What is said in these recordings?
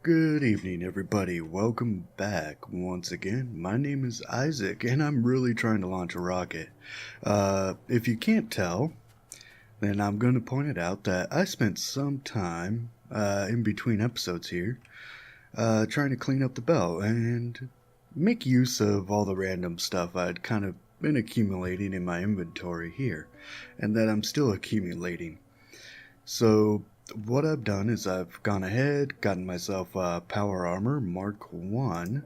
Good evening, everybody. Welcome back once again. My name is Isaac, and I'm really trying to launch a rocket. If you can't tell, then I'm going to point it out that I spent some time in between episodes here trying to clean up the belt and make use of all the random stuff I'd kind of been accumulating in my inventory here, and that I'm still accumulating. So what I've done is I've gone ahead, gotten myself Power Armor Mark 1,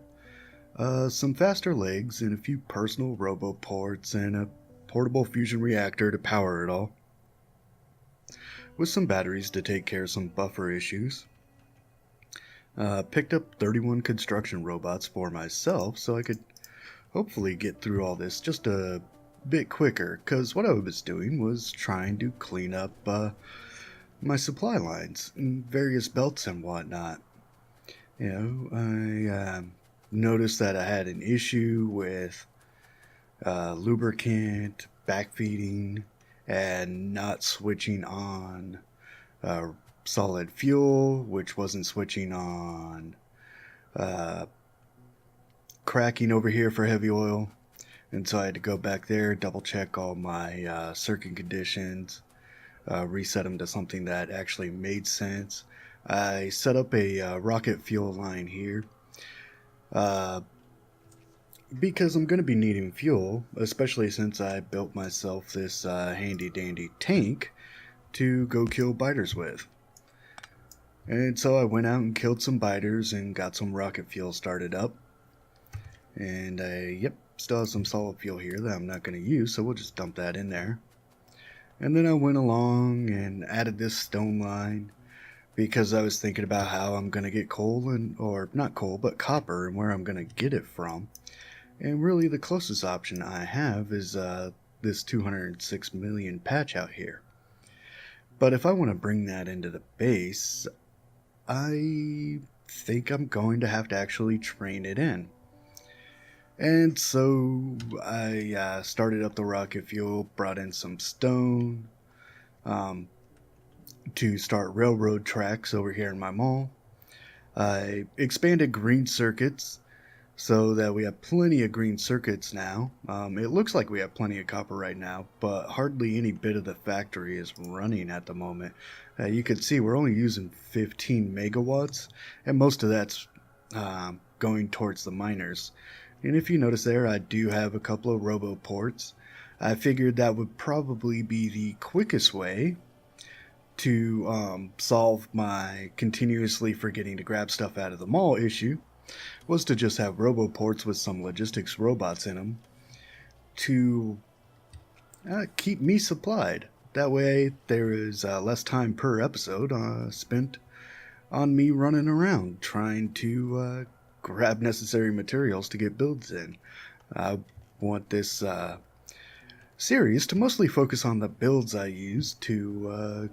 some faster legs, and a few personal roboports, and a portable fusion reactor to power it all, with some batteries to take care of some buffer issues. Picked up 31 construction robots for myself so I could hopefully get through all this just a bit quicker, because what I was doing was trying to clean up my supply lines and various belts and whatnot. I noticed that I had an issue with lubricant, backfeeding, and not switching on solid fuel, which wasn't switching on cracking over here for heavy oil. And so I had to go back there, double check all my circuit conditions, reset them to something that actually made sense. I set up a rocket fuel line here because I'm going to be needing fuel, especially since I built myself this handy dandy tank to go kill biters with. And so I went out and killed some biters and got some rocket fuel started up. And still have some solid fuel here that I'm not going to use, so we'll just dump that in there. And then I went along and added this stone line because I was thinking about how I'm going to get coal or not coal, but copper, and where I'm going to get it from. And really the closest option I have is this 206 million patch out here. But if I want to bring that into the base, I think I'm going to have to actually train it in. And so I started up the rocket fuel, brought in some stone to start railroad tracks over here in my mall. I expanded green circuits so that we have plenty of green circuits now. It looks like we have plenty of copper right now, but hardly any bit of the factory is running at the moment. You can see we're only using 15 megawatts, and most of that's going towards the miners. And if you notice there, I do have a couple of roboports. I figured that would probably be the quickest way to solve my continuously forgetting to grab stuff out of the mall issue, was to just have roboports with some logistics robots in them to keep me supplied. That way there is less time per episode spent on me running around trying to grab necessary materials to get builds in. I want this series to mostly focus on the builds I use to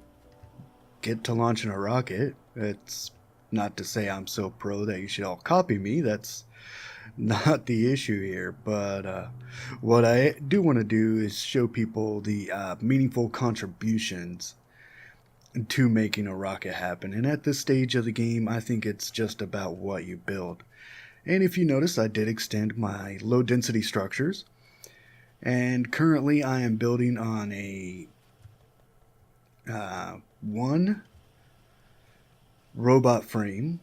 get to launching a rocket. It's not to say I'm so pro that you should all copy me. That's not the issue here. But what I do want to do is show people the meaningful contributions to making a rocket happen. And at this stage of the game, I think it's just about what you build. And if you notice, I did extend my low density structures. And currently I am building on a one robot frame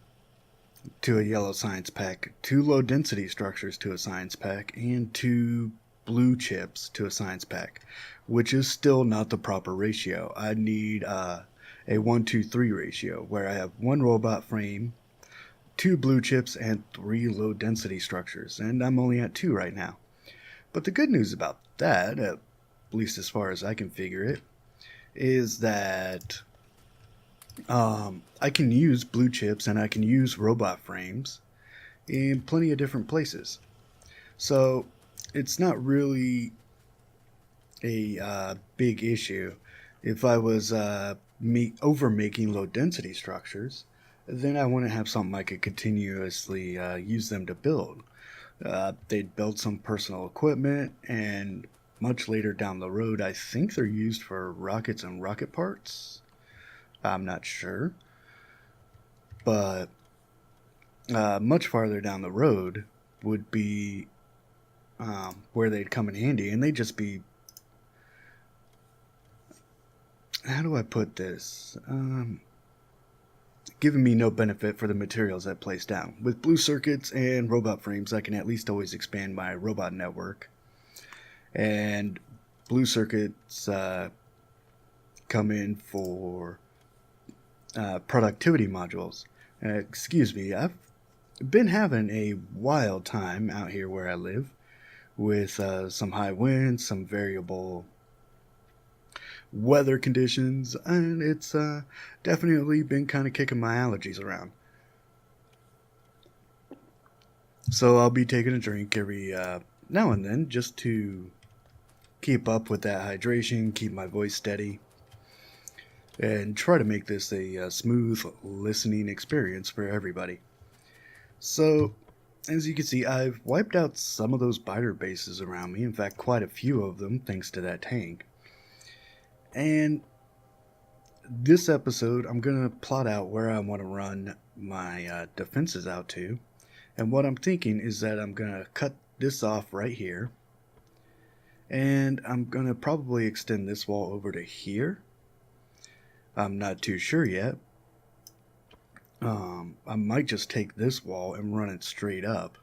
to a yellow science pack, 2 low density structures to a science pack, and 2 blue chips to a science pack, which is still not the proper ratio. I need a 1-2-3 ratio where I have 1 robot frame, 2 blue chips, and 3 low density structures, and I'm only at 2 right now. But the good news about that, at least as far as I can figure it, is that I can use blue chips and I can use robot frames in plenty of different places. So it's not really a big issue. If I was over making low density structures, then I want to have something I could continuously use them to build. They'd build some personal equipment, and much later down the road, I think they're used for rockets and rocket parts. I'm not sure. But much farther down the road would be where they'd come in handy, and they'd just be, how do I put this? Giving me no benefit for the materials I place down. With blue circuits and robot frames, I can at least always expand my robot network. And blue circuits come in for productivity modules. Excuse me, I've been having a wild time out here where I live with some high winds, some variable weather conditions, and it's definitely been kind of kicking my allergies around. So I'll be taking a drink every now and then just to keep up with that hydration, keep my voice steady, and try to make this a smooth listening experience for everybody. So, as you can see, I've wiped out some of those biter bases around me, in fact quite a few of them thanks to that tank. And this episode, I'm going to plot out where I want to run my defenses out to. And what I'm thinking is that I'm going to cut this off right here. And I'm going to probably extend this wall over to here. I'm not too sure yet. I might just take this wall and run it straight up.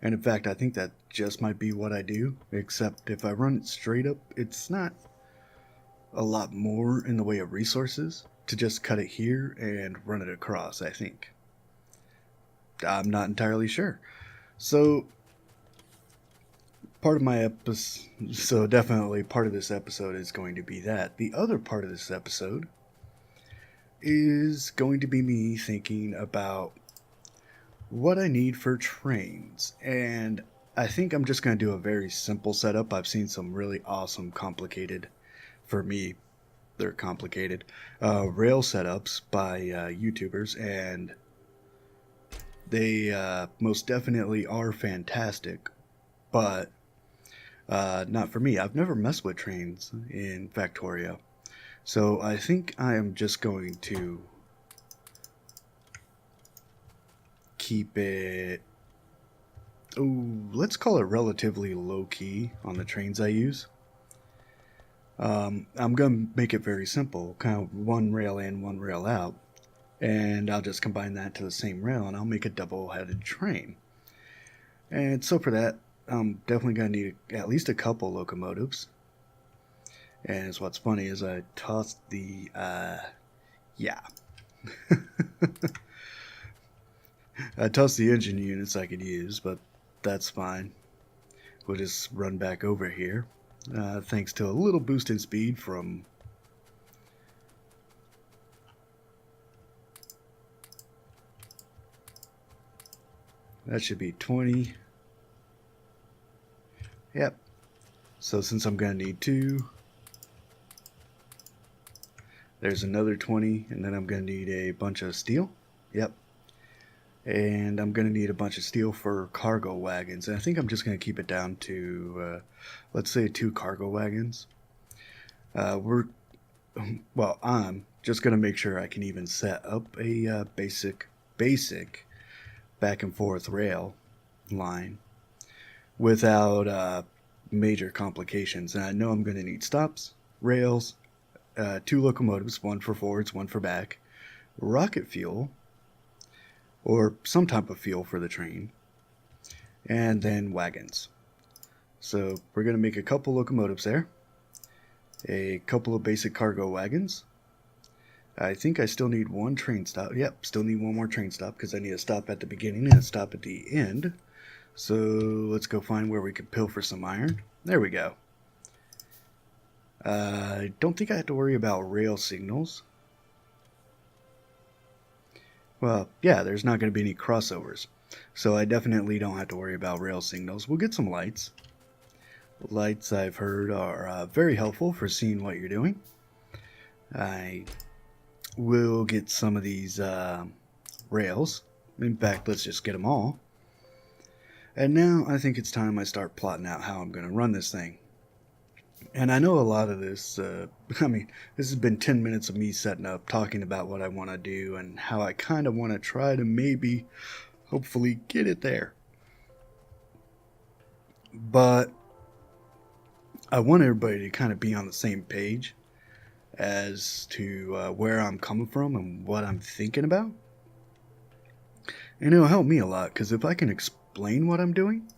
And in fact, I think that just might be what I do. Except if I run it straight up, it's not a lot more in the way of resources to just cut it here and run it across, I think. I'm not entirely sure. So definitely part of this episode is going to be that. The other part of this episode is going to be me thinking about what I need for trains. And I think I'm just going to do a very simple setup. I've seen some really awesome complicated, for me, they're complicated, rail setups by YouTubers, and they most definitely are fantastic, but not for me. I've never messed with trains in Factorio. So I think I am just going to keep it, let's call it relatively low-key on the trains I use. I'm going to make it very simple, kind of one rail in, one rail out, and I'll just combine that to the same rail, and I'll make a double-headed train. And so for that, I'm definitely going to need at least a couple locomotives. And what's funny is I tossed the, I tossed the engine units I could use, but that's fine. We'll just run back over here. Thanks to a little boost in speed from that should be 20. Yep. So since I'm going to need 2, there's another 20, and then I'm going to need a bunch of steel. Yep. And I'm going to need a bunch of steel for cargo wagons. And I think I'm just going to keep it down to, let's say 2 cargo wagons. I'm just going to make sure I can even set up a basic back and forth rail line without major complications. And I know I'm going to need stops, rails, 2 locomotives, 1 for forwards, 1 for back, rocket fuel, or some type of fuel for the train, and then wagons. So we're going to make a couple locomotives there, a couple of basic cargo wagons. I think I still need 1 train stop. Yep, still need 1 more train stop because I need a stop at the beginning and a stop at the end. So let's go find where we can pilfer some iron. There we go. I don't think I have to worry about rail signals. Well, yeah, there's not going to be any crossovers. So I definitely don't have to worry about rail signals. We'll get some lights. Lights, I've heard, are very helpful for seeing what you're doing. I will get some of these rails. In fact, let's just get them all. And now I think it's time I start plotting out how I'm going to run this thing. And I know a lot of this, I mean, this has been 10 minutes of me setting up, talking about what I want to do and how I kind of want to try to maybe, hopefully, get it there. But I want everybody to kind of be on the same page as to where I'm coming from and what I'm thinking about. And it'll help me a lot, because if I can explain what I'm doing,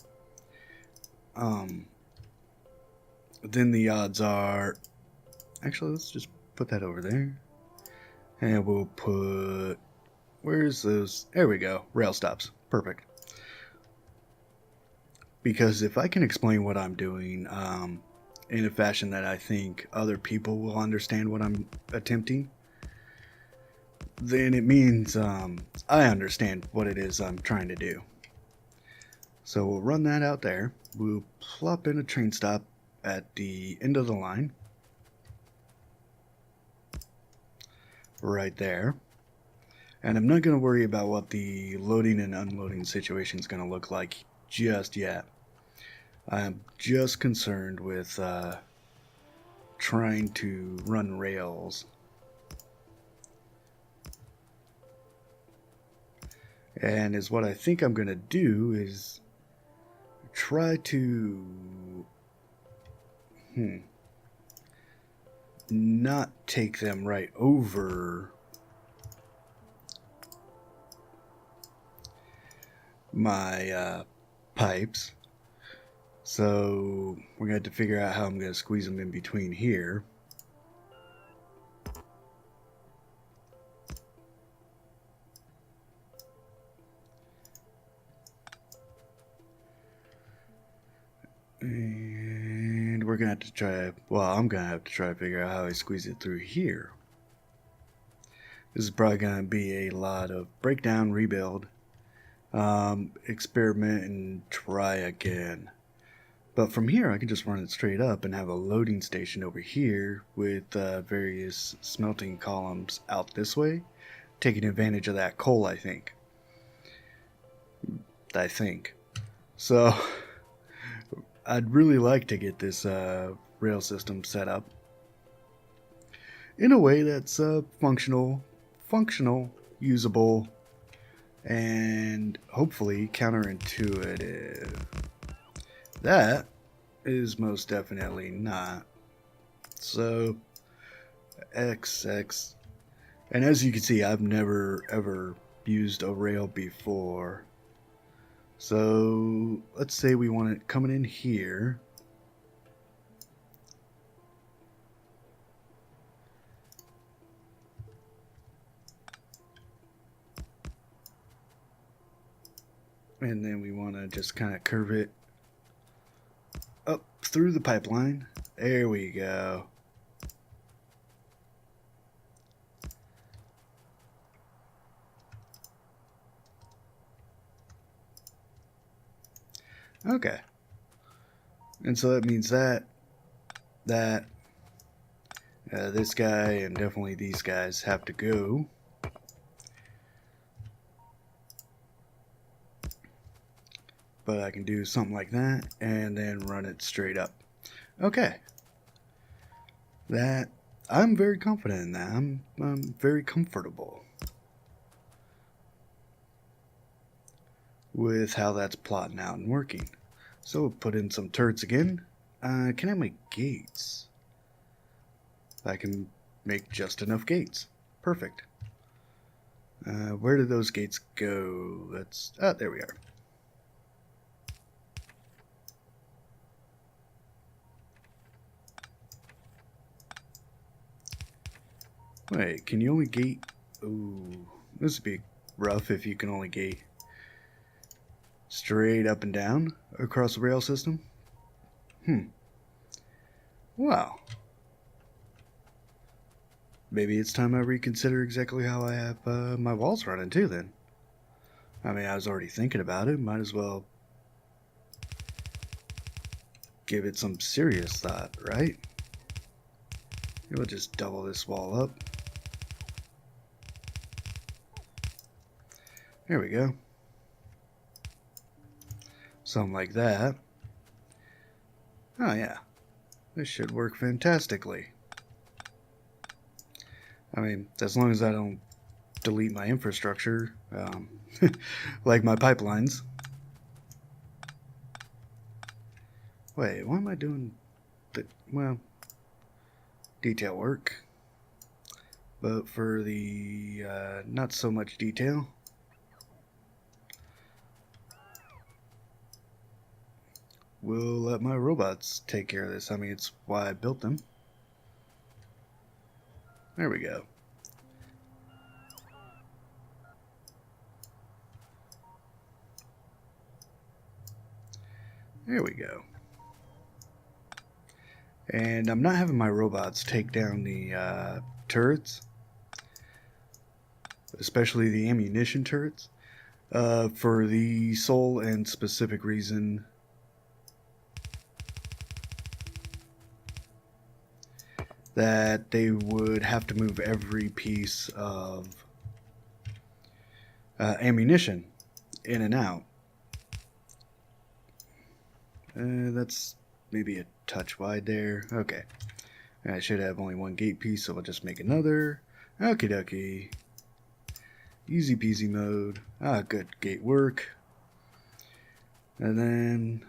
then the odds are... Actually, let's just put that over there. And we'll put... Where's those? There we go. Rail stops. Perfect. Because if I can explain what I'm doing in a fashion that I think other people will understand what I'm attempting, then it means I understand what it is I'm trying to do. So we'll run that out there. We'll plop in a train stop at the end of the line. Right there. And I'm not going to worry about what the loading and unloading situation is going to look like just yet. I'm just concerned with trying to run rails. And is what I think I'm going to do is try to not take them right over my pipes. So we're going to have to figure out how I'm going to squeeze them in between here. And we're going to have to try, well, I'm going to have to try to figure out how I squeeze it through here. This is probably going to be a lot of breakdown, rebuild, experiment, and try again. But from here, I can just run it straight up and have a loading station over here with various smelting columns out this way, taking advantage of that coal, I think. So, I'd really like to get this rail system set up in a way that's functional, usable, and hopefully counterintuitive. That is most definitely not. So, XX. And as you can see, I've never ever used a rail before. So, let's say we want it coming in here. And then we want to just kind of curve it up through the pipeline. There we go. Okay. And so that means that this guy and definitely these guys have to go. But I can do something like that and then run it straight up. Okay. That, I'm very confident in that. I'm very comfortable with how that's plotting out and working. So we'll put in some turrets again. Can I make gates? I can make just enough gates. Perfect. Where did those gates go? There we are. Wait, can you only gate? Ooh, this would be rough if you can only gate straight up and down across the rail system. Wow. Maybe it's time I reconsider exactly how I have my walls running too then. I mean, I was already thinking about it. Might as well give it some serious thought, right? We'll just double this wall up. There we go. Something like that. Oh, yeah. This should work fantastically. I mean, as long as I don't delete my infrastructure, like my pipelines. Wait, why am I doing the, well, detail work? But for the not so much detail, we'll let my robots take care of this. I mean, it's why I built them. There we go. There we go. And I'm not having my robots take down the turrets, especially the ammunition turrets, for the sole and specific reason that they would have to move every piece of ammunition in and out. That's maybe a touch wide there. Okay. I should have only one gate piece, so I'll just make another. Okie dokie. Easy peasy mode. Ah, good gate work. And then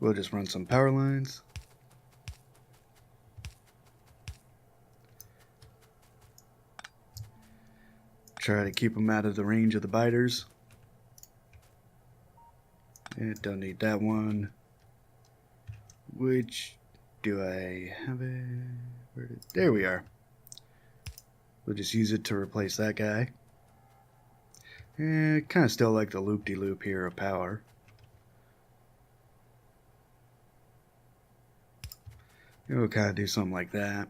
we'll just run some power lines. Try to keep them out of the range of the biters. And don't need that one. Which do I have it? There we are. We'll just use it to replace that guy. And kind of still like the loop-de-loop here of power. And we'll kind of do something like that.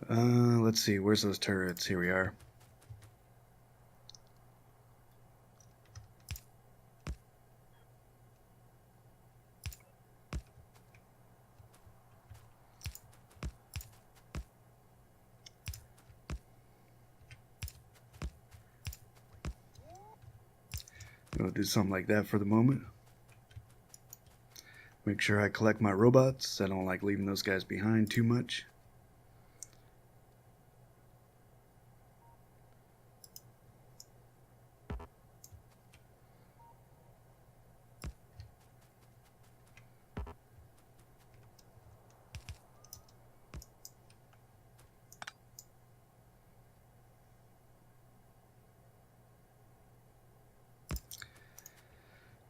Let's see, where's those turrets? Here we are. We'll do something like that for the moment. Make sure I collect my robots. I don't like leaving those guys behind too much.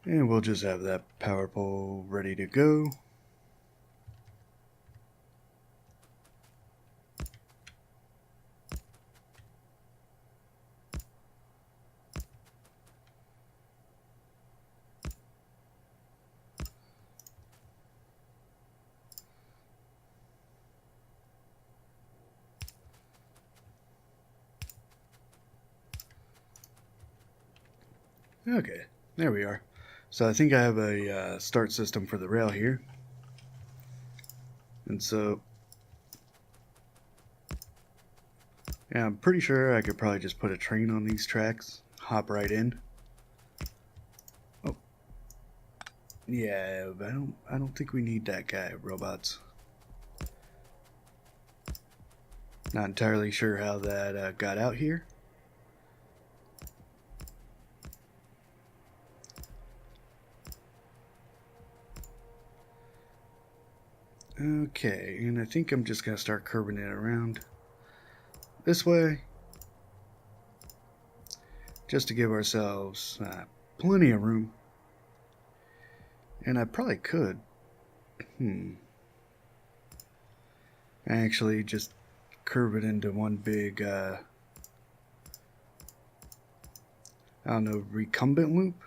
And we'll just have that power pole ready to go. Okay, there we are. So I think I have a start system for the rail here. And so, yeah, I'm pretty sure I could probably just put a train on these tracks, hop right in. Oh, yeah, but I don't think we need that guy, robots. Not entirely sure how that got out here. Okay, and I think I'm just going to start curving it around this way, just to give ourselves plenty of room. And I probably could, actually just curve it into one big, I don't know, recumbent loop,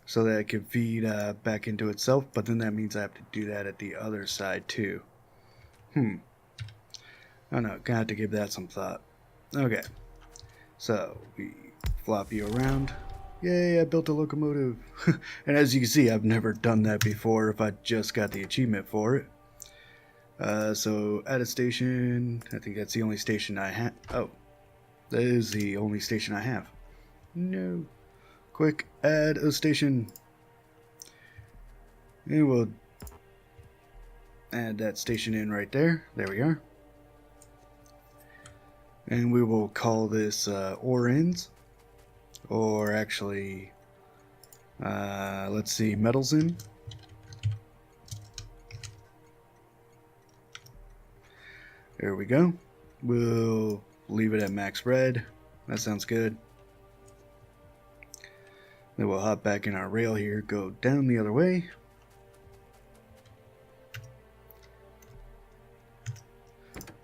so that it can feed back into itself, but then that means I have to do that at the other side too. I don't know, gonna have to give that some thought. Okay, so we flop you around. Yay, I built a locomotive. And as you can see, I've never done that before if I just got the achievement for it. So add a station. I think that's the only station I have. Oh, that is the only station I have. No. Quick, add a station. And we'll add that station in right there. There we are. And we will call this ore ends. Or actually, let's see, metals in. There we go. We'll leave it at max red. That sounds good. Then we'll hop back in our rail here, go down the other way.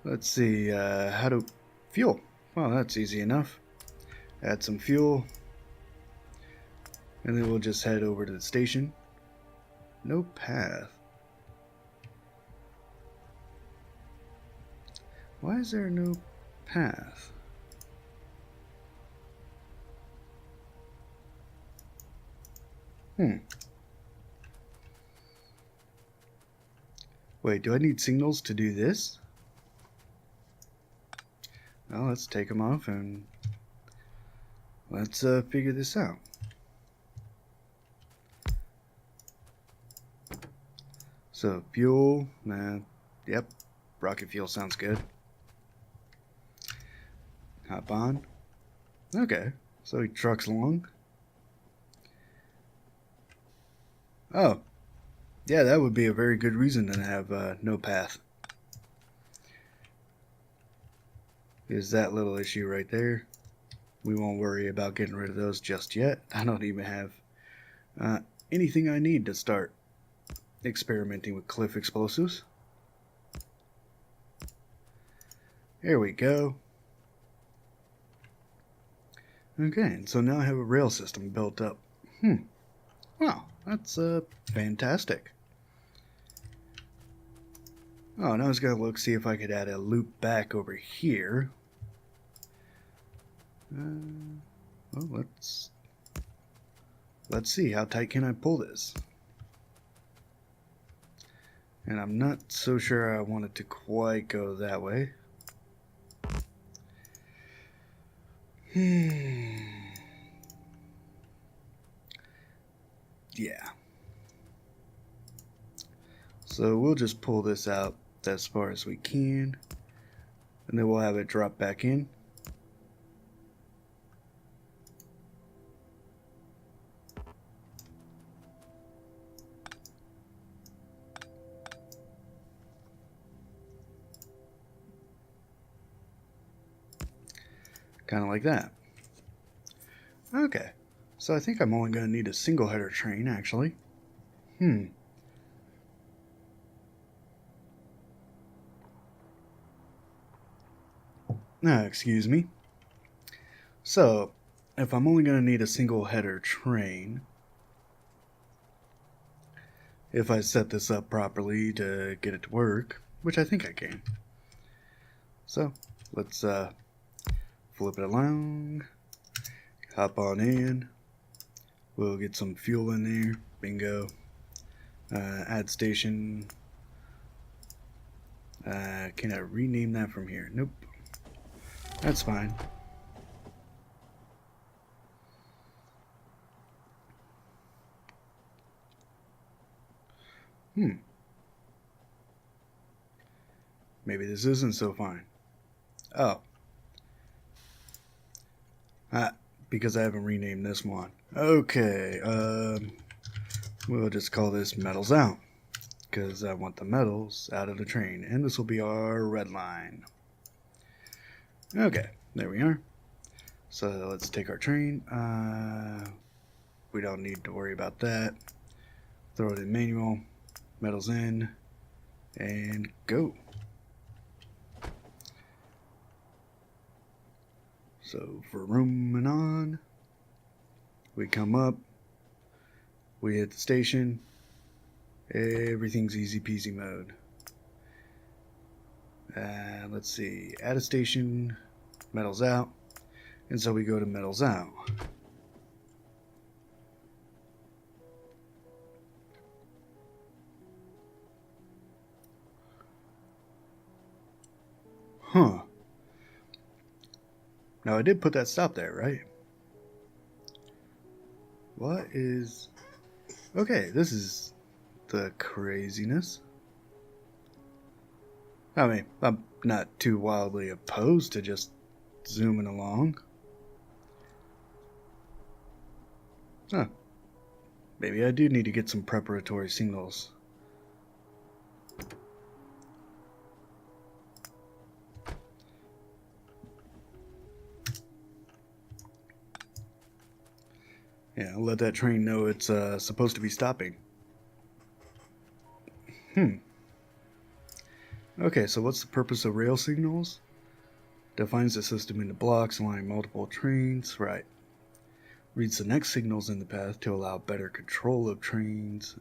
Let's see, how to fuel. Well, that's easy enough. Add some fuel. And then we'll just head over to the station. No path. Why is there no path? Wait, do I need signals to do this? Well, let's take them off and let's figure this out. So, fuel, yep, rocket fuel sounds good. Hop on. Okay, so he trucks along. Oh, yeah, that would be a very good reason to have no path. Is that little issue right there. We won't worry about getting rid of those just yet. I don't even have anything I need to start experimenting with cliff explosives. There we go. Okay, and so now I have a rail system built up. Wow, that's fantastic. Oh, now I was gonna see if I could add a loop back over here. Well, let's see, how tight can I pull this? And I'm not so sure I want it to quite go that way. Yeah. So we'll just pull this out as far as we can, and then we'll have it drop back in. Kind of like that. Okay, so I think I'm only going to need a single header train, actually. Excuse me. So, if I'm only going to need a single header train, if I set this up properly to get it to work, which I think I can. So, let's flip it along, hop on in, we'll get some fuel in there, bingo, add station, can I rename that from here? Nope, that's fine. Maybe this isn't so fine. Oh. Because I haven't renamed this one. Okay, we'll just call this metals out, because I want the metals out of the train, and this will be our red line. Okay, there we are. So let's take our train. We don't need to worry about that. Throw it in manual, metals in, and go. So for rooming on, we come up, we hit the station, everything's easy peasy mode. Let's see, add a station, metals out, and so we go to metals out. Now I did put that stop there, right? What is... Okay, this is the craziness. I mean, I'm not too wildly opposed to just zooming along. Huh. Maybe I do need to get some preparatory signals. Yeah, I'll let that train know it's supposed to be stopping. Okay, so what's the purpose of rail signals? Defines the system into blocks, allowing multiple trains. Right. Reads the next signals in the path to allow better control of trains.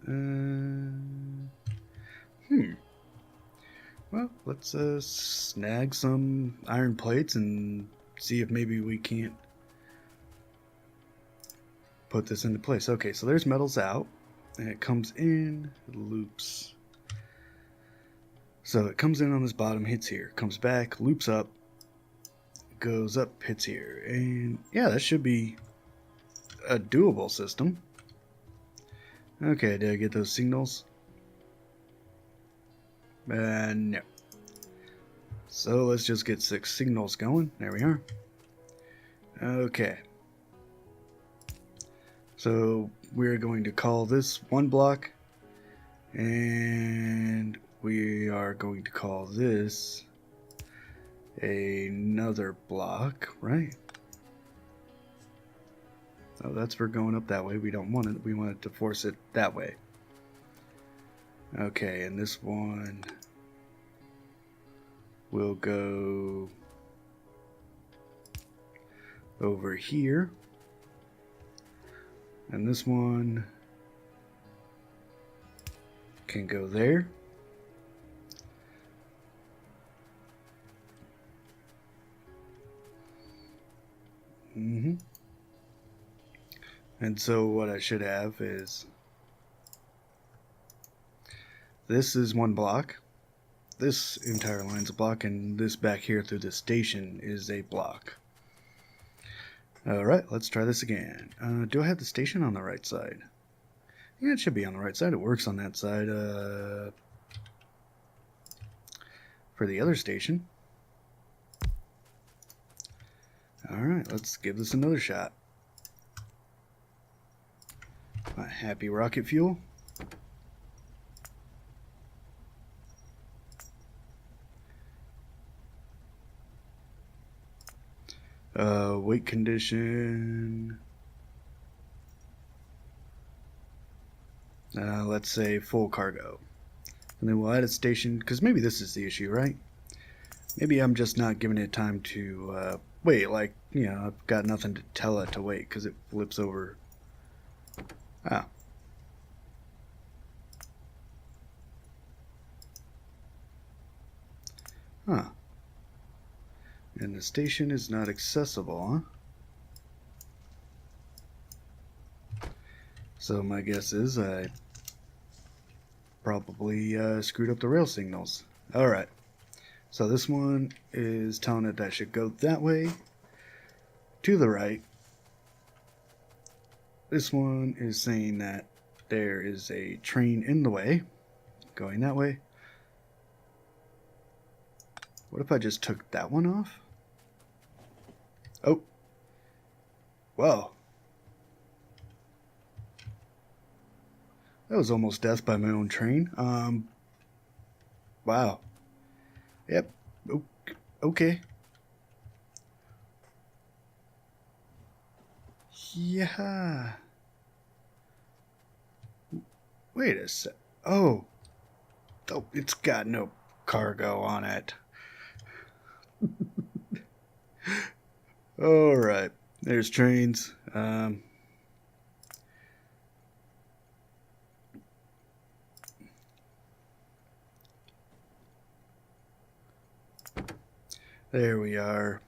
Well, let's snag some iron plates and see if maybe we can't put this into place. Okay, so there's metals out, and it comes in, loops. So it comes in on this bottom, hits here, comes back, loops up, goes up, hits here. And yeah, that should be a doable system. Okay, did I get those signals? No. So let's just get 6 signals going. There we are. Okay. So we're going to call this one block, and we are going to call this another block, right? Oh, that's for going up that way. We don't want it. We want it to force it that way. Okay, and this one will go over here. And this one can go there. And so what I should have is this is one block, this entire line's a block, and this back here through the station is a block. Alright, let's try this again. Do I have the station on the right side? Yeah, it should be on the right side. It works on that side. For the other station. Alright, let's give this another shot. My happy rocket fuel. Weight condition. Let's say full cargo. And then we'll add a station, because maybe this is the issue, right? Maybe I'm just not giving it time to wait, like, you know, I've got nothing to tell it to wait, because it flips over. Ah. Huh. And the station is not accessible, huh? So my guess is I probably screwed up the rail signals. Alright. So this one is telling it that should go that way, to the right. This one is saying that there is a train in the way, going that way. What if I just took that one off? Oh. Wow. That was almost death by my own train. Wow. Yep. Okay. Yeah. Wait a sec. Oh. Oh, it's got no cargo on it. Alright. There's trains. There we are.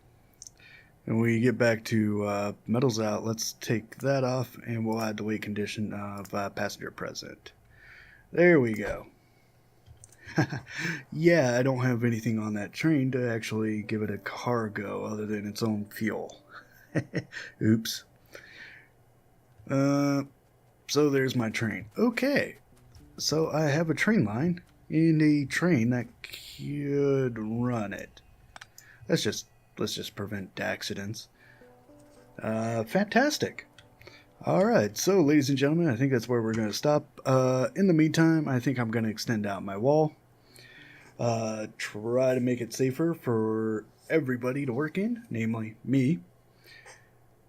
And we get back to metals out. Let's take that off, and we'll add the weight condition of passenger present. There we go. Yeah, I don't have anything on that train to actually give it a cargo other than its own fuel. Oops. Uh, so there's my train. Okay, so I have a train line and a train that could run it. Let's just prevent accidents. Fantastic. All right, so ladies and gentlemen, I think that's where we're going to stop. In the meantime, I think I'm going to extend out my wall. Try to make it safer for everybody to work in, namely me.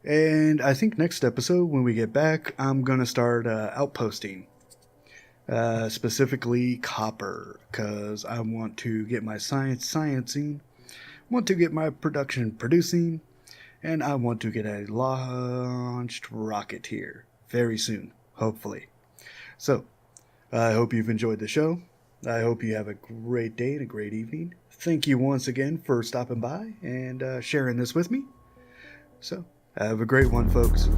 And I think next episode, when we get back, I'm going to start outposting. Specifically copper, because I want to get my sciencing, want to get my production producing, and I want to get a launched rocket here very soon, hopefully. So, I hope you've enjoyed the show. I hope you have a great day and a great evening. Thank you once again for stopping by and sharing this with me. So, have a great one, folks.